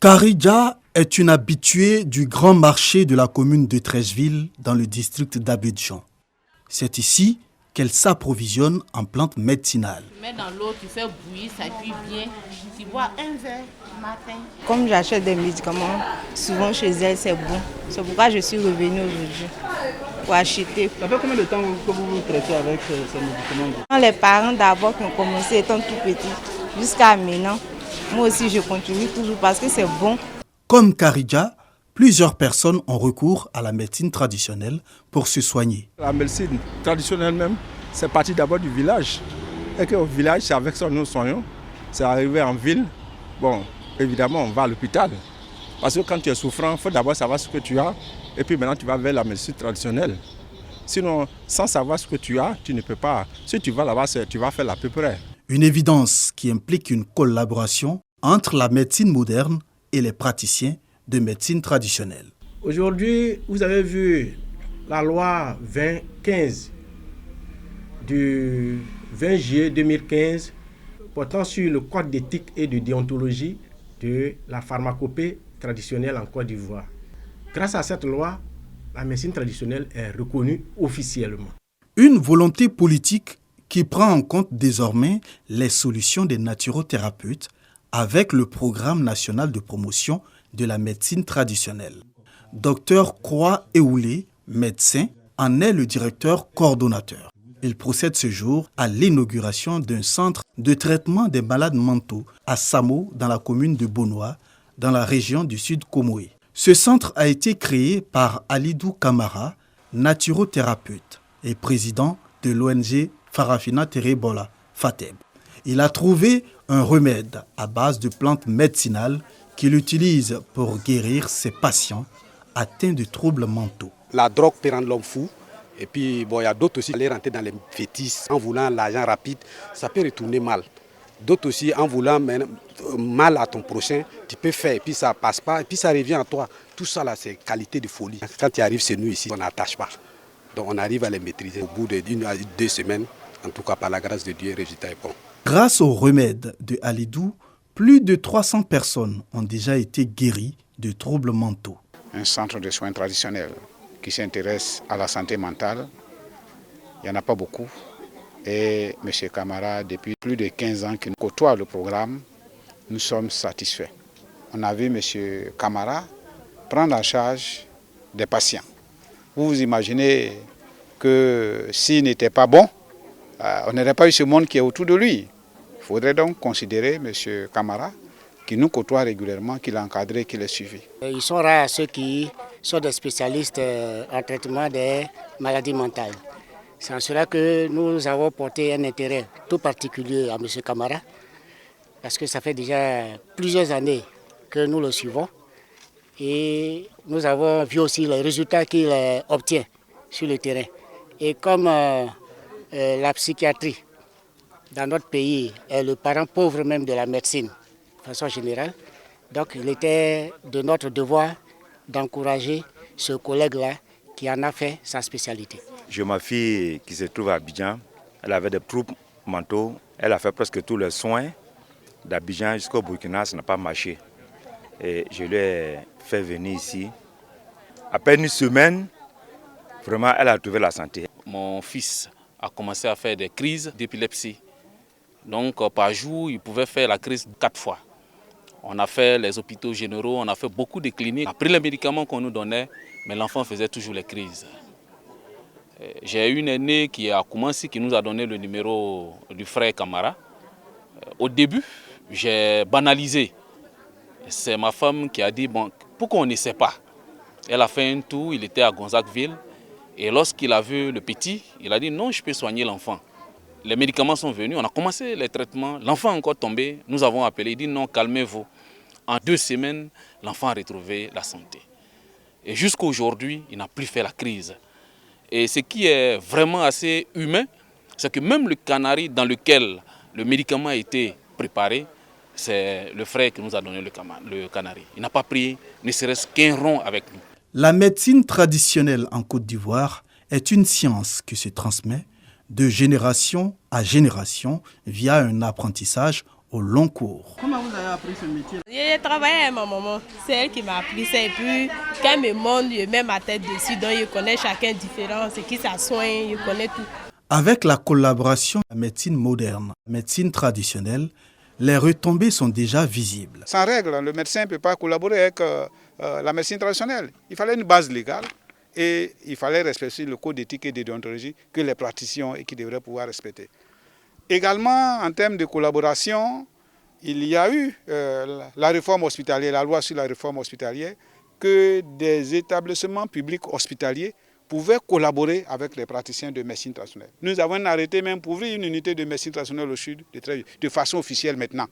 Karidja est une habituée du grand marché de la commune de Treichville dans le district d'Abidjan. C'est ici qu'elle s'approvisionne en plantes médicinales. Tu mets dans l'eau, tu fais bouillir, ça cuit bien. Tu bois un verre matin. Comme j'achète des médicaments, souvent chez elle, c'est bon. C'est pourquoi je suis revenue aujourd'hui pour acheter. Ça fait combien de temps que vous traitez avec ces médicaments? Les parents d'abord qui ont commencé étant tout petits, jusqu'à maintenant, moi aussi je continue toujours parce que c'est bon. Comme Karidja, plusieurs personnes ont recours à la médecine traditionnelle pour se soigner. La médecine traditionnelle même, c'est parti d'abord du village. Et qu'au village, c'est avec ça que nous soignons. C'est arrivé en ville. Bon, évidemment, on va à l'hôpital. Parce que quand tu es souffrant, il faut d'abord savoir ce que tu as. Et puis maintenant, tu vas vers la médecine traditionnelle. Sinon, sans savoir ce que tu as, tu ne peux pas. Si tu vas là-bas, tu vas faire à peu près. Une évidence qui implique une collaboration entre la médecine moderne et les praticiens de médecine traditionnelle. Aujourd'hui, vous avez vu la loi 2015 du 20 juillet 2015 portant sur le code d'éthique et de déontologie de la pharmacopée traditionnelle en Côte d'Ivoire. Grâce à cette loi, la médecine traditionnelle est reconnue officiellement. Une volonté politique qui prend en compte désormais les solutions des naturothérapeutes avec le programme national de promotion de la médecine traditionnelle. Dr Croix Eoulé, médecin, en est le directeur coordonnateur. Il procède ce jour à l'inauguration d'un centre de traitement des malades mentaux à Samo, dans la commune de Bonoa, dans la région du Sud Comoé. Ce centre a été créé par Alidou Kamara, naturothérapeute et président de l'ONG Farafina Terebola, FATEB. Il a trouvé un remède à base de plantes médicinales qu'il utilise pour guérir ses patients atteints de troubles mentaux. La drogue peut rendre l'homme fou. Et puis, bon, il y a d'autres aussi, aller rentrer dans les fétiches en voulant l'argent rapide, ça peut retourner mal. D'autres aussi, en voulant mal à ton prochain, tu peux faire, et puis ça passe pas, et puis ça revient à toi. Tout ça, là, c'est qualité de folie. Quand tu arrives chez nous ici, on n'attache pas. Donc, on arrive à les maîtriser. Au bout d'une à 2 semaines, en tout cas, par la grâce de Dieu, le résultat est bon. Grâce au remède de Alidou, plus de 300 personnes ont déjà été guéries de troubles mentaux. Un centre de soins traditionnels qui s'intéresse à la santé mentale, il n'y en a pas beaucoup. Et M. Kamara, depuis plus de 15 ans qu'il côtoie le programme, nous sommes satisfaits. On a vu M. Kamara prendre en charge des patients. Vous vous imaginez que s'il n'était pas bon, on n'aurait pas eu ce monde qui est autour de lui. Il faudrait donc considérer M. Kamara, qui nous côtoie régulièrement, qui l'a encadré, qui l'a suivi. Ils sont rares ceux qui sont des spécialistes en traitement des maladies mentales. C'est en cela que nous avons porté un intérêt tout particulier à M. Kamara, parce que ça fait déjà plusieurs années que nous le suivons et nous avons vu aussi les résultats qu'il obtient sur le terrain. Et comme la psychiatrie dans notre pays est le parent pauvre même de la médecine, de façon générale, donc il était de notre devoir d'encourager ce collègue-là qui en a fait sa spécialité. J'ai ma fille qui se trouve à Abidjan, elle avait des troubles mentaux, elle a fait presque tous les soins d'Abidjan jusqu'au Burkina, ça n'a pas marché. Et je lui ai fait venir ici. À peine une semaine, vraiment elle a trouvé la santé. Mon fils a commencé à faire des crises d'épilepsie. Donc par jour, il pouvait faire la crise 4 fois. On a fait les hôpitaux généraux, on a fait beaucoup de cliniques. On a pris les médicaments qu'on nous donnait, mais l'enfant faisait toujours les crises. J'ai une aînée qui est à Koumansi qui nous a donné le numéro du frère Kamara. Au début, j'ai banalisé. C'est ma femme qui a dit, bon, pourquoi on ne sait pas? Elle a fait un tour, il était à Gonzagueville. Et lorsqu'il a vu le petit, il a dit, non, je peux soigner l'enfant. Les médicaments sont venus, on a commencé les traitements. L'enfant est encore tombé, nous avons appelé, il dit, non, calmez-vous. En 2 semaines, l'enfant a retrouvé la santé. Et jusqu'à aujourd'hui, il n'a plus fait la crise. Et ce qui est vraiment assez humain, c'est que même le canari dans lequel le médicament a été préparé, c'est le frère qui nous a donné le canari. Il n'a pas pris ne serait-ce qu'un rond avec nous. La médecine traditionnelle en Côte d'Ivoire est une science qui se transmet de génération à génération via un apprentissage au long cours. Comment vous avez appris ce métier? J'ai travaillé avec ma maman. C'est elle qui m'a appris ça. Et puis, quand elle me montre, je mets ma tête dessus. Donc, je connais chacun différent. C'est qui ça soigne, je connais tout. Avec la collaboration de la médecine moderne, la médecine traditionnelle, les retombées sont déjà visibles. Sans règle, le médecin ne peut pas collaborer avec la médecine traditionnelle. Il fallait une base légale et il fallait respecter le code d'éthique et de déontologie que les praticiens ont et qui devraient pouvoir respecter. Également, en termes de collaboration, il y a eu la réforme hospitalière, la loi sur la réforme hospitalière, que des établissements publics hospitaliers pouvaient collaborer avec les praticiens de médecine traditionnelle. Nous avons un arrêté même pour ouvrir une unité de médecine traditionnelle au sud de façon officielle maintenant.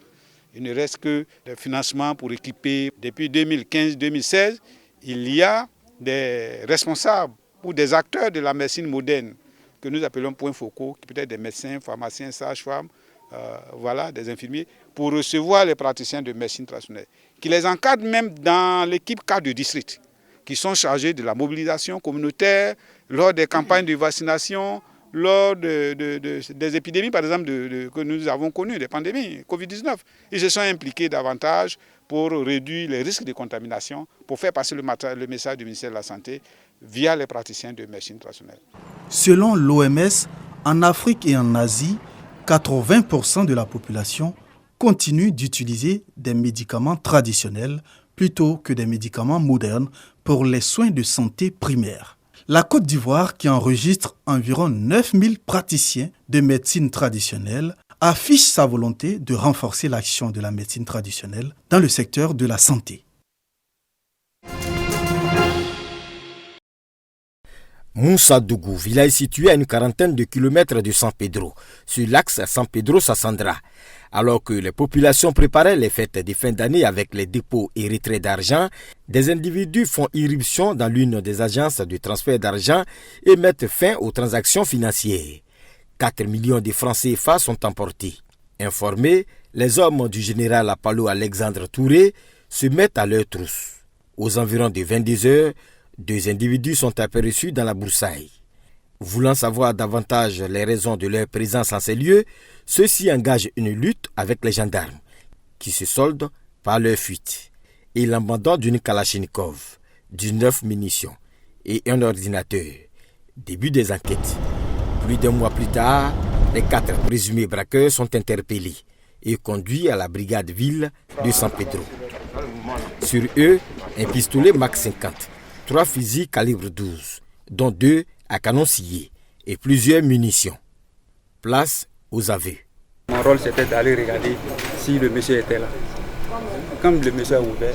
Il ne reste que des financements pour équiper. Depuis 2015-2016, il y a des responsables ou des acteurs de la médecine moderne que nous appelons points focaux, qui peut être des médecins, pharmaciens, sages-femmes, des infirmiers, pour recevoir les praticiens de médecine traditionnelle, qui les encadrent même dans l'équipe cadre de district, qui sont chargés de la mobilisation communautaire, lors des campagnes de vaccination, lors des épidémies, par exemple, que nous avons connues, des pandémies, Covid-19. Ils se sont impliqués davantage pour réduire les risques de contamination, pour faire passer le message du ministère de la Santé via les praticiens de médecine traditionnelle. Selon l'OMS, en Afrique et en Asie, 80% de la population continue d'utiliser des médicaments traditionnels plutôt que des médicaments modernes pour les soins de santé primaires. La Côte d'Ivoire, qui enregistre environ 9000 praticiens de médecine traditionnelle, affiche sa volonté de renforcer l'action de la médecine traditionnelle dans le secteur de la santé. Moussa Dougou, village situé à une quarantaine de kilomètres de San Pedro, sur l'axe San Pedro-Sassandra. Alors que les populations préparaient les fêtes de fin d'année avec les dépôts et retraits d'argent, des individus font irruption dans l'une des agences de transfert d'argent et mettent fin aux transactions financières. 4 millions de francs CFA sont emportés. Informés, les hommes du général Apollo Alexandre Touré se mettent à leur trousse. Aux environs de 22 heures, 2 individus sont aperçus dans la broussaille. Voulant savoir davantage les raisons de leur présence en ces lieux, ceux-ci engagent une lutte avec les gendarmes, qui se soldent par leur fuite et l'abandon d'une Kalachnikov, 19 munitions et un ordinateur. Début des enquêtes. Plus d'un mois plus tard, les 4 présumés braqueurs sont interpellés et conduits à la brigade ville de San Pedro. Sur eux, un pistolet Mac 50, 3 fusils calibre 12, dont 2 à canon scié et plusieurs munitions. Place aux aveux. Mon rôle, c'était d'aller regarder si le monsieur était là. Comme le monsieur a ouvert,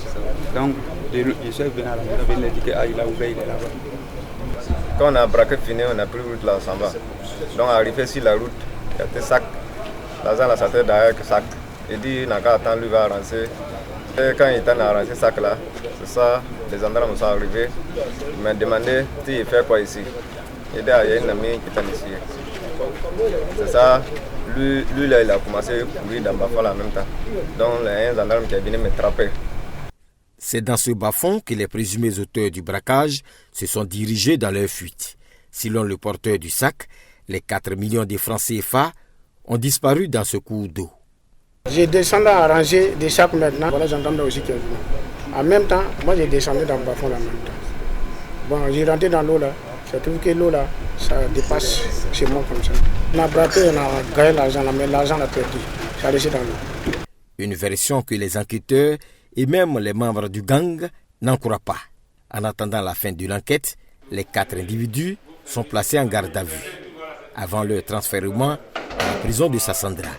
donc je suis venu à la maison, il a dit qu'il a ouvert, il est là-bas. Quand on a braqué fini, on a pris route là, s'en va. Donc arrivé sur la route, il y a des sacs. L'argent là, ça était derrière le sac. Il dit, il n'a qu'à attendre, lui va avancer. Et quand il était à ranger ce sac là, c'est ça, les gendarmes sont arrivés. Ils m'ont demandé s'il fait quoi ici. Il dit, il y a une amie qui est ici. C'est ça, lui là, il a commencé à courir dans le bas-fond en même temps. Donc il y a un gendarme qui est venu me trapper. C'est dans ce bas-fond que les présumés auteurs du braquage se sont dirigés dans leur fuite. Selon le porteur du sac, les 4 millions de francs CFA ont disparu dans ce cours d'eau. J'ai descendu à ranger des sacs maintenant. Voilà, gendarme là aussi qui est venu. En même temps, moi j'ai descendu dans le bas-fond en même temps. Bon, j'ai rentré dans l'eau là. Je trouve que l'eau là, ça dépasse chez moi comme ça. On a braqué, on a gagné l'argent là, mais l'argent l'a perdu. Ça a laissé dans l'eau. Une version que les enquêteurs et même les membres du gang n'en croient pas. En attendant la fin de l'enquête, les 4 individus sont placés en garde à vue avant leur transfèrement à la prison de Sassandra.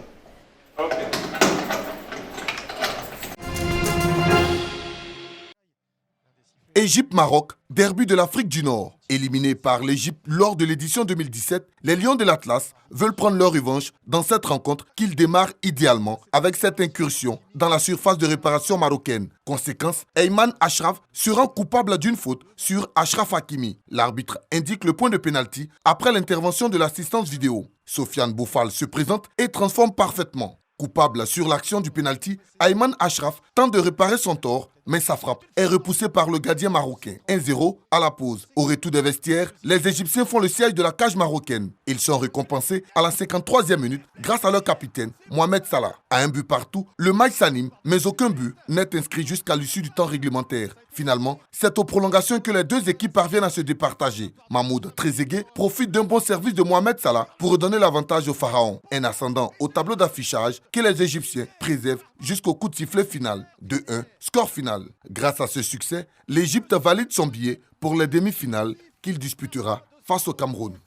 Égypte-Maroc, derby de l'Afrique du Nord. Éliminés par l'Égypte lors de l'édition 2017, les Lions de l'Atlas veulent prendre leur revanche dans cette rencontre qu'ils démarrent idéalement avec cette incursion dans la surface de réparation marocaine. Conséquence, Ayman Achraf se rend coupable d'une faute sur Achraf Hakimi. L'arbitre indique le point de pénalty après l'intervention de l'assistance vidéo. Sofiane Boufal se présente et transforme parfaitement. Coupable sur l'action du pénalty, Ayman Achraf tente de réparer son tort, mais sa frappe est repoussée par le gardien marocain. 1-0 à la pause. Au retour des vestiaires, les Égyptiens font le siège de la cage marocaine. Ils sont récompensés à la 53e minute grâce à leur capitaine, Mohamed Salah. À un but partout, le match s'anime, mais aucun but n'est inscrit jusqu'à l'issue du temps réglementaire. Finalement, c'est aux prolongations que les deux équipes parviennent à se départager. Mahmoud Trezeguet profite d'un bon service de Mohamed Salah pour redonner l'avantage au Pharaon. Un ascendant au tableau d'affichage que les Égyptiens préservent jusqu'au coup de sifflet final. 2-1, score final. Grâce à ce succès, l'Égypte valide son billet pour les demi-finales qu'il disputera face au Cameroun.